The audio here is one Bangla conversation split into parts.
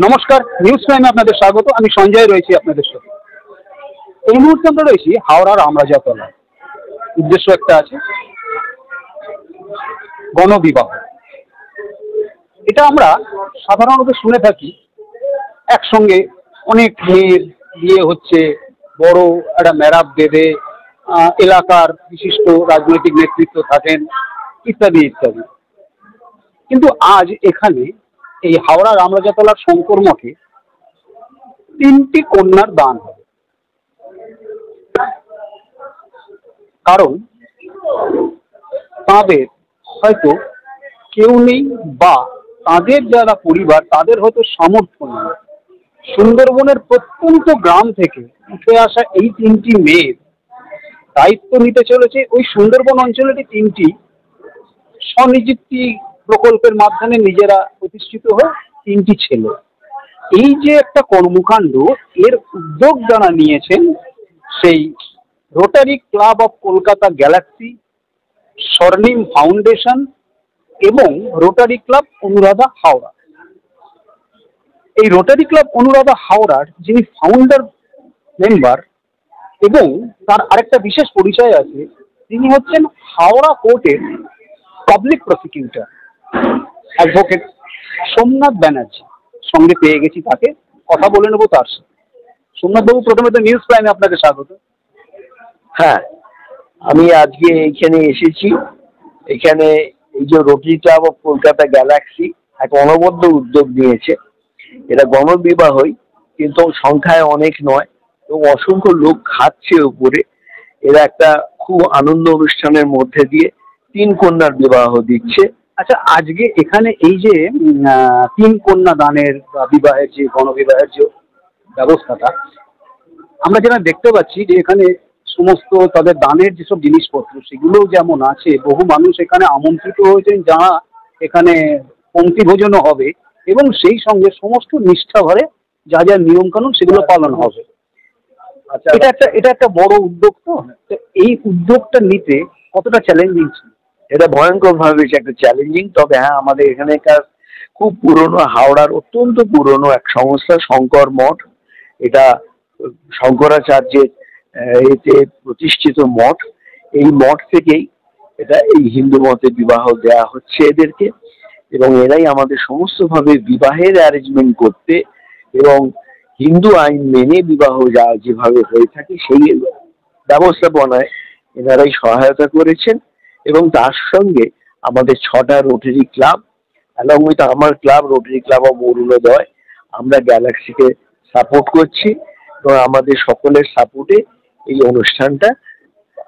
নমস্কার, নিউজ টাইমে আপনাদের স্বাগত। আমি সঞ্জয় রয়েছি আপনাদের সাথে। এই মুহূর্তে আমরা রয়েছি হাওড়ার আমরাজাতলায়। উদ্দেশ্য একটা আছে, গণবিবাহ। এটা আমরা সাধারণত শুনে থাকি, একসঙ্গে অনেক মেয়ের বিয়ে হচ্ছে, বড় একটা মেরাপ বেঁধে এলাকার বিশিষ্ট রাজনৈতিক নেতৃত্ব থাকেন, ইত্যাদি ইত্যাদি। কিন্তু আজ এখানে এই হাওড়ার আমরাজাতলার শঙ্কর মঠে 3টি কন্যার দান হবে। কারণ তাদের হয়তো কেউ নেই, বা তাদের যারা পরিবার তাদের হয়তো সামর্থ্য নেই। সুন্দরবনের প্রত্যন্ত গ্রাম থেকে উঠে আসা এই 3টি মেয়ের দায়িত্ব নিতে চলেছে ওই সুন্দরবন অঞ্চলের 3টি স্বনিযুক্তি প্রকল্পের মাধ্যমে নিজেরা প্রতিষ্ঠিত হয়ে 3টি ছেলে। এই যে একটা কর্মকাণ্ড, এর উদ্যোগ যারা নিয়েছেন সেই Rotary Club of Kolkata Galaxy, Swarnim Foundation এবং রোটারি ক্লাব অনুরাধা হাওড়া। এই রোটারি ক্লাব অনুরাধা হাওড়ার যিনি ফাউন্ডার মেম্বার এবং তার আরেকটা বিশেষ পরিচয় আছে, তিনি হচ্ছেন হাওড়া কোর্টের public prosecutor advocate Somnath Banerjee. সঙ্গে পেয়ে গেছি তাকে, কথা বলে নেবো তার সাথে। সোমনাথবাবু, প্রথমে তো নিউজ প্রাইমে আপনাকে স্বাগত। হ্যাঁ, আমি আজকে এইখানে এসেছি। এখানে এই যে rotary Club of Kolkata Galaxy এক অনবদ্য উদ্যোগ নিয়েছে। এটা গণবিবাহই, কিন্তু সংখ্যায় অনেক নয় এবং অসংখ্য লোক খাচ্ছে উপরে। এরা একটা খুব আনন্দ অনুষ্ঠানের মধ্যে দিয়ে 3 কন্যার বিবাহ দিচ্ছে। আচ্ছা, আজকে এখানে এই যে 3 কন্যা দানের বা বিবাহের যে গণবিবাহের যে ব্যবস্থাটা আমরা যেটা দেখতে পাচ্ছি, যে এখানে সমস্ত তাদের দানের যেসব জিনিসপত্র সেগুলো যেমন আছে, বহু মানুষ এখানে আমন্ত্রিত হয়েছেন যারা এখানে পংক্তি ভোজনও হবে এবং সেই সঙ্গে সমস্ত নিষ্ঠা ভরে যা যা নিয়ম কানুন সেগুলো পালন হবে। আচ্ছা, এটা একটা বড় উদ্যোগ। তো এই উদ্যোগটা নিতে কতটা চ্যালেঞ্জিং ছিল? এটা ভয়ঙ্কর ভাবে একটা চ্যালেঞ্জিং। তবে হ্যাঁ, আমাদের এখানেকার খুব পুরনো, হাওড়ার অত্যন্ত পুরনো এক সংস্থা শঙ্কর মঠ। এটা শঙ্করাচার্যের এতে প্রতিষ্ঠিত মঠ। এই মঠ থেকেই এটা এই হিন্দু মতে বিবাহ দেয়া হচ্ছে এদেরকে, এবং এরাই আমাদের সমস্ত ভাবে বিবাহের অ্যারেঞ্জমেন্ট করতে এবং হিন্দু আইন মেনে বিবাহ যা যেভাবে হয়ে থাকে সেই ব্যবস্থাপনায় এনারাই সহায়তা করেছেন। এবং তার সঙ্গে আমাদের 6টা রোটারি ক্লাব অ্যালং উইথ আমার ক্লাব রোটারি ক্লাব অফ অরুণোদয়, আমরা গ্যালাক্সিকে সাপোর্ট করছি এবং আমাদের সকলের সাপোর্টে এই অনুষ্ঠানটা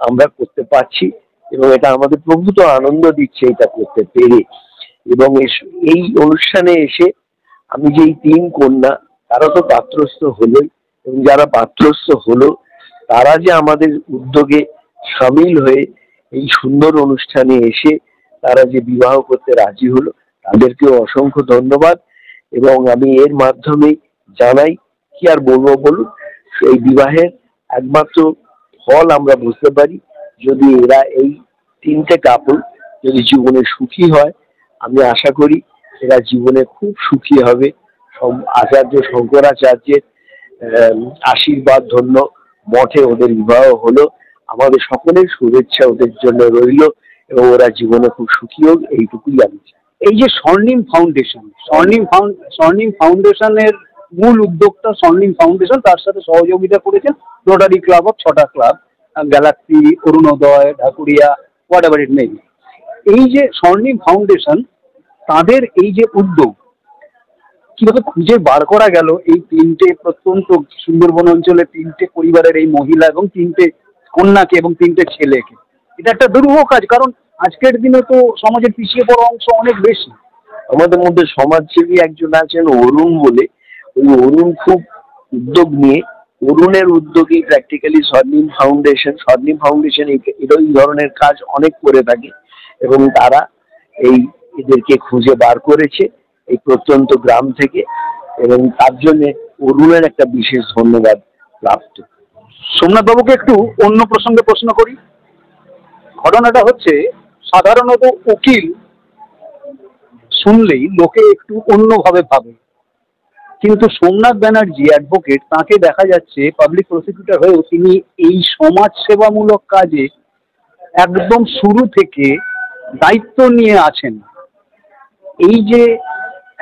আমরা করতে পারছি এবং এটা আমাদের প্রভূত আনন্দ দিচ্ছে এটা করতে পেরে। এবং এই অনুষ্ঠানে এসে আমি যে 3 কন্যা, তারা তো পাত্রস্থ হলোই, এবং যারা পাত্রস্থ হলো তারা যে আমাদের উদ্যোগে সামিল হয়ে এই সুন্দর অনুষ্ঠানে এসে তারা যে বিবাহ করতে রাজি হলো, তাদেরকেও অসংখ্য ধন্যবাদ। এবং আমি এর মাধ্যমে জানাই, কি আর বলবো বলুন, এই বিবাহের একমাত্র ফল আমরা বুঝতে পারি যদি এরা এই 3টে কাপল যদি জীবনে সুখী হয়। আমি আশা করি এরা জীবনে খুব সুখী হবে। আচার্য শঙ্করাচার্যের আশীর্বাদ ধন্য মঠে ওদের বিবাহ হলো। আমাদের সকলের শুভেচ্ছা ওদের জন্য রইল এবং ওরা জীবনে খুব সুখী হোক, এইটুকুই আমি চাই। এই যে স্বর্ণিম ফাউন্ডেশনের মূল উদ্যোক্তা স্বর্ণিম ফাউন্ডেশন, তার সাথে সহযোগিতা করেছেন রোটারি ক্লাব অফ 6টা club, Galaxy, Arunoday, Dhakuria, what ever it may be. এই যে স্বর্ণিম ফাউন্ডেশন, তাদের এই যে উদ্যোগ কিভাবে খুঁজে বার করা গেল এই 3টে প্রত্যন্ত সুন্দরবন অঞ্চলের 3টে পরিবারের এই মহিলা এবং 3টে কন্যাকে এবং 3টে ছেলেকে? এটা একটা দুরূহ কাজ, কারণ আজকের দিনে তো সমাজের পিছিয়ে পড়া অংশ অনেক বেশি। আমাদের মধ্যে সমাজসেবী একজন আছেন অরুণ বলে, ওই অরুণ খুব উদ্যোগ নিয়ে, অরুণের উদ্যোগী প্র্যাকটিক্যালি স্বর্ণিম ফাউন্ডেশন এই ধরনের কাজ অনেক করে থাকে এবং তারা এদেরকে খুঁজে বার করেছে এই প্রত্যন্ত গ্রাম থেকে, এবং তার জন্য অরুণের একটা বিশেষ ধন্যবাদ প্রাপ্ত। সোমনাথ বাবুকে একটু অন্য প্রসঙ্গে প্রশ্ন করি। ঘটনাটা হচ্ছে, সাধারণত উকিল শুনলেই লোকে একটু অন্যভাবে ভাবে, কিন্তু সোমনাথ ব্যানার্জি অ্যাডভোকেট, তাকে দেখা যাচ্ছে পাবলিক প্রসিকিউটর হয়েও তিনি এই সমাজ সেবামূলক কাজে একদম শুরু থেকে দায়িত্ব নিয়ে আছেন। এই যে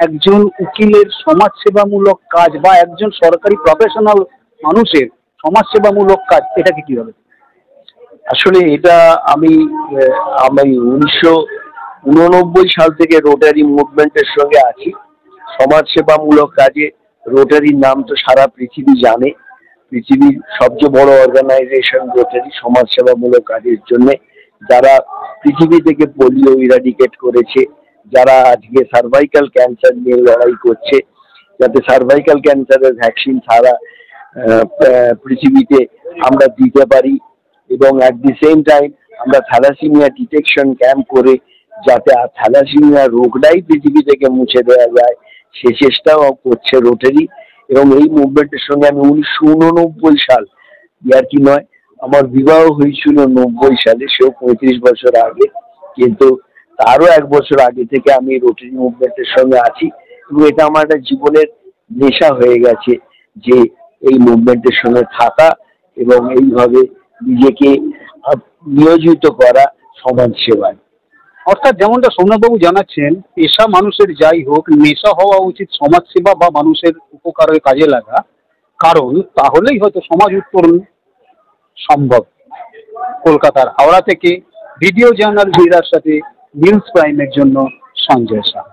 একজন উকিলের সমাজ সেবামূলক কাজ বা একজন সরকারি প্রফেশনাল মানুষের সমাজ সেবামূলক কাজ, এটাকে কিভাবে? আসলে এটা আমি 1989 সাল থেকে রোটারি মুভমেন্টের সঙ্গে আছি। সমাজ সেবামূলক কাজে রোটারির নাম তো সারা পৃথিবী জানে। পৃথিবীর সবচেয়ে বড় অর্গানাইজেশন রোটারি, সমাজ সেবামূলক কাজের জন্য। যারা পৃথিবী থেকে পোলিও ইরাডিকেট করেছে, যারা আজকে সার্ভাইকাল ক্যান্সার নিয়ে লড়াই করছে, যাতে সার্ভাইকাল ক্যান্সারের ভ্যাকসিন সারা পৃথিবীতে আমরা দিতে পারি, এবং অ্যাট দি সেম টাইম আমরা থ্যালাসিমিয়া ডিটেকশন ক্যাম্প করে যাতে থ্যালাসিমিয়া রোগটাই পৃথিবী থেকে মুছে দেওয়া যায়, সে চেষ্টাও করছে রোটারি। এবং এই মুভমেন্টের সঙ্গে আমি 1989 সাল, ইয়ার কি নয়, আমার বিবাহ হয়েছিল 90 সালে, সেও 35 বছর আগে, কিন্তু তারও 1 বছর আগে থেকে আমি রোটারি মুভমেন্টের সঙ্গে আছি। এবং এটা আমার একটা জীবনের নেশা হয়ে গেছে যে এই মুভমেন্টের সঙ্গে থাকা এবং এইভাবে নিজেকে নিয়োজিত করা সমাজ সেবায়। অর্থাৎ যেমনটা সোমনাথবাবু জানাচ্ছেন, পেশা মানুষের যাই হোক, নেশা হওয়া উচিত সমাজ সেবা বা মানুষের উপকারে কাজে লাগা, কারণ তাহলেই হয়তো সমাজ উত্তরণ সম্ভব। কলকাতার হাওড়া থেকে ভিডিও জার্নাল ভিড়ার সাথে নিউজ প্রাইমের জন্য সঞ্জয় শাহ।